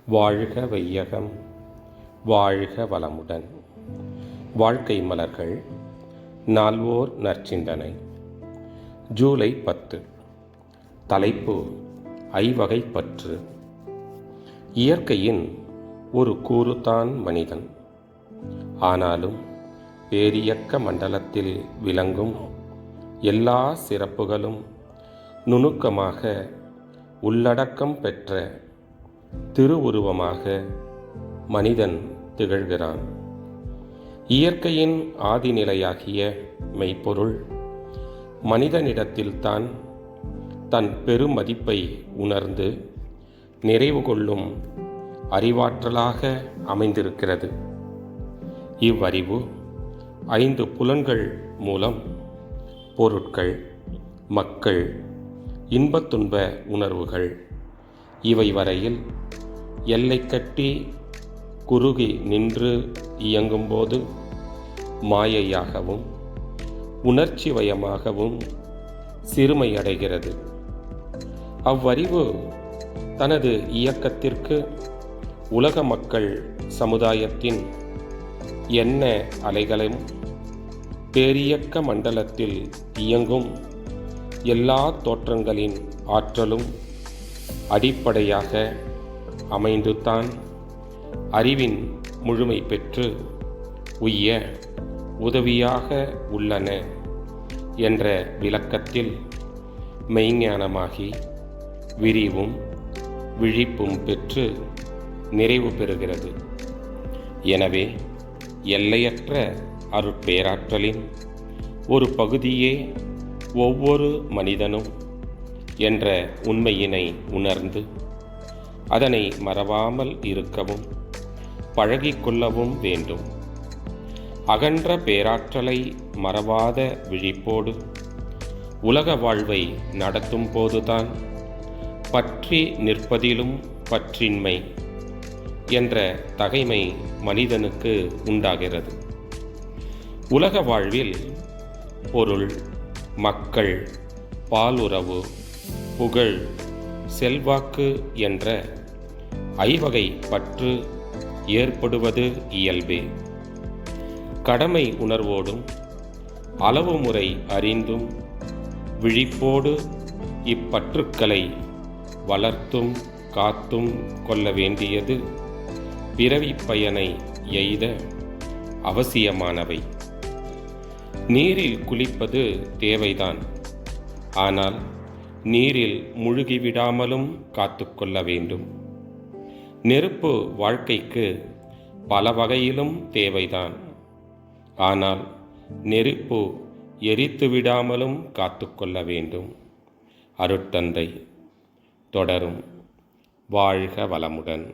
வாழ்க வையகம், வாழ்க வளமுடன். வாழ்க்கை மலர்கள் நால்வோர் நற்சிந்தனை. ஜூலை 10. தலைப்பு: ஐவகை பற்று. இயற்கையின் ஒரு கூறுதான் மனிதன். ஆனாலும் பேரியக்க மண்டலத்தில் விளங்கும் எல்லா சிறப்புகளும் நுணுக்கமாக உள்ளடக்கம் பெற்ற திருவுருவமாக மனிதன் திகழ்கிறான். இயற்கையின் ஆதிநிலையாகிய மெய்ப்பொருள் மனிதனிடத்தில்தான் தன் பெருமதிப்பை உணர்ந்து நிறைவு கொள்ளும் அறிவாற்றலாக அமைந்திருக்கிறது. இவ்வறிவு 5 புலன்கள் மூலம் பொருட்கள், மக்கள், இன்பத்துன்ப உணர்வுகள் இவை வரையில் எல்லை கட்டி குறுகி நின்று இயங்கும்போது மாயையாகவும் உணர்ச்சி வயமாகவும் சிறுமையடைகிறது. அவ்வறிவு தனது இயக்கத்திற்கு உலக மக்கள் சமுதாயத்தின் எண்ண அலைகளும் பேரியக்க மண்டலத்தில் இயங்கும் எல்லா தோற்றங்களின் ஆற்றலும் அடிப்படையாக அமைந்துதான் அறிவின் முழுமை பெற்று உய்ய உதவியாக உள்ளன என்ற விளக்கத்தில் மெய்ஞானமாகி விரிவும் விழிப்பும் பெற்று நிறைவு பெறுகிறது. எனவே எல்லையற்ற அருட்பேராற்றலின் ஒரு பகுதியே ஒவ்வொரு மனிதனும் என்ற உண்மையினை உணர்ந்து அதனை மறவாமல் இருக்கவும் பழகிக்கொள்ளவும் வேண்டும். அகன்ற பேராற்றலை மறவாத விழிப்போடு உலக வாழ்வை நடத்தும் போதுதான் பற்றி நிற்பதிலும் பற்றின்மை என்ற தகைமை மனிதனுக்கு உண்டாகிறது. உலக வாழ்வில் பொருள், மக்கள், பாலுறவு, புகழ், செல்வாக்கு என்ற ஐவகை பற்று ஏற்படுவது இயல்பே. கடமை உணர்வோடும் அளவு முறை அறிந்தும் விழிப்போடு இப்பற்றுக்களை வளர்த்தும் காத்தும் கொள்ள வேண்டியது பிறவி பயனை எய்த அவசியமானவை. நீரில் குளிப்பது தேவைதான். ஆனால் நீரில் முழுகிவிடாமலும் காத்துக்கொள்ள வேண்டும். நெருப்பு வாழ்க்கைக்கு பல வகையிலும் தேவைதான். ஆனால் நெருப்பு எரித்து விடாமலும் காத்துக்கொள்ள வேண்டும். அருட்தந்தை. தொடரும். வாழ்க வளமுடன்.